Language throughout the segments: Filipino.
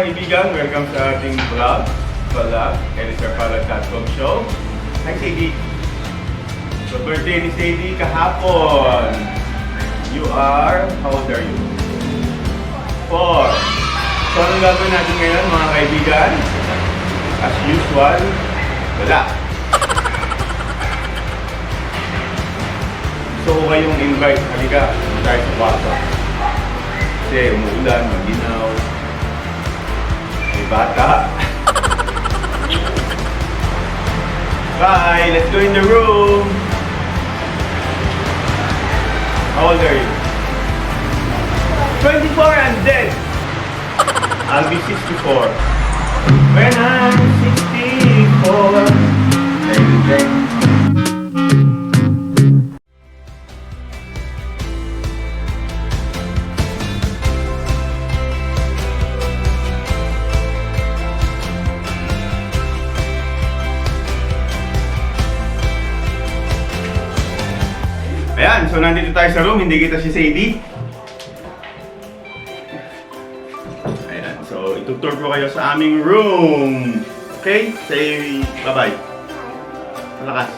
kaibigan, welcome sa ating vlog, LSRPalad.com show. Hi Sadie! So birthday ni Sadie kahapon. You are, how old are you? 4. So anong gagawin natin ngayon mga kaibigan? As usual, wala. So kayong invite, halika, tayo sa kwarto. Kasi umuulan, maginaw, may bata. Bye! Let's go in the room! How old are you? 24 and dead! I'll be 64. When I'm 64. Ding, ding. Ayan, so nandito tayo sa room, hindi kita si Sadie. Ayan, so itutur ko kayo sa aming room. Okay? Say bye-bye. Malakas.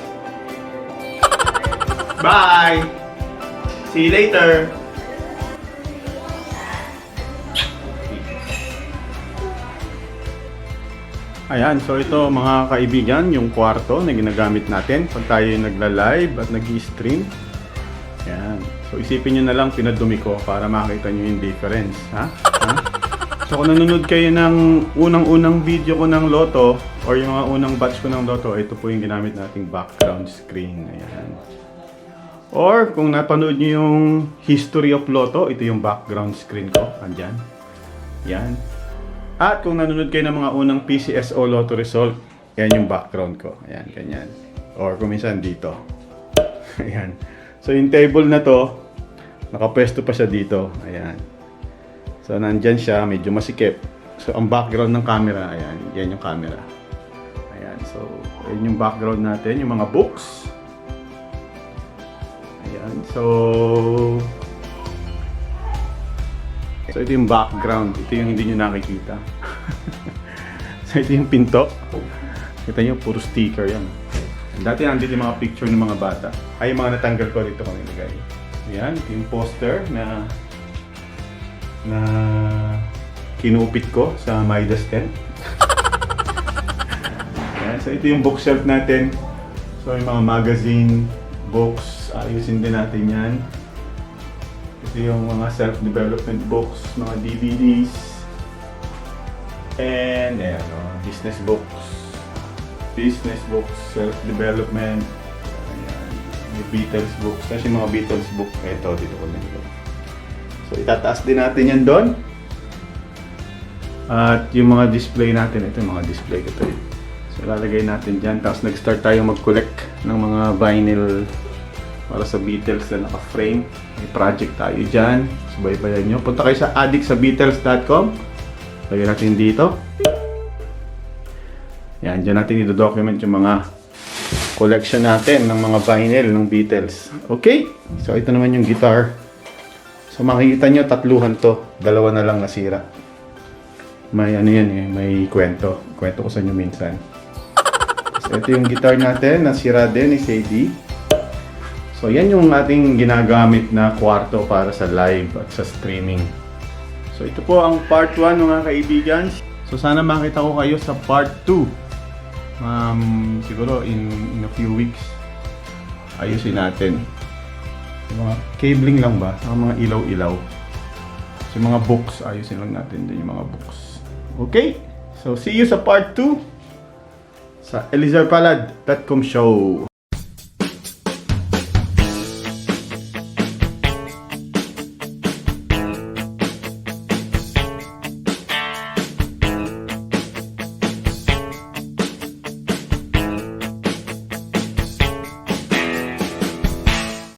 Bye! See you later! Ayan, so ito mga kaibigan, yung kwarto na ginagamit natin pag tayo nagla-live at nag-i-stream. Ayan. So isipin nyo na lang pinadumi ko para makita nyo yung difference. Ha? So kung nanonood kayo ng unang-unang video ko ng Lotto or yung mga unang batch ko ng Lotto, ito po yung ginamit nating background screen. Ayan. Or kung napanood nyo yung history of Lotto, ito yung background screen ko. Andyan. Ayan. At kung nanonood kayo ng mga unang PCSO Lotto Result, yan yung background ko. Ayan, ganyan. Or kung minsan dito. Ayan. So yung table na to, nakapwesto pa siya dito. Ayan. So nandyan siya, medyo masikip. So ang background ng camera, ayan, yan yung camera. Ayan, so yan yung background natin, yung mga books. Ayan, so ito yung background, ito yung hindi nyo nakikita. So ito yung pinto. Kita nyo, puro sticker yan. Dati nandito yung mga picture ng mga bata. Ay, yung mga natanggal ko dito kung nilagay. Ayan, ito yung poster na kinupit ko sa Midas 10. Ayan, so ito yung bookshelf natin. So yung mga magazine, books, ayusin din natin yan. Ito yung mga self-development books, mga DVDs. And ayan, business books. Business books, self-development, ayan, may Beatles books, kasi yung mga Beatles book, eto, dito ko nito. So, itataas din natin yan doon. At yung mga display natin, ito yung mga display ko tayo. So, ilalagay natin dyan, tapos nag-start tayo mag-collect ng mga vinyl para sa Beatles na naka-frame. May project tayo dyan, subaybayan nyo. Punta kayo sa addictsabeatles.com, lagyan natin dito. Yan, dyan natin i-document yung mga collection natin ng mga vinyl ng Beatles. Okay? So, ito naman yung guitar. So, makikita nyo, tatluhan to. Dalawa na lang nasira. May ano yan eh, may kwento. Kwento ko sa inyo minsan. So, ito yung guitar natin, nasira din ni Sadie. So, yan yung ating ginagamit na kwarto para sa live at sa streaming. So, ito po ang part 1 mga kaibigan. So, sana makita ko kayo sa part 2. Siguro in a few weeks ayusin natin yung mga cabling lang ba, ang mga ilaw-ilaw. So yung mga books, ayusin lang natin din yung mga books. Okay? So see you sa part 2 sa LSRPalad.com show.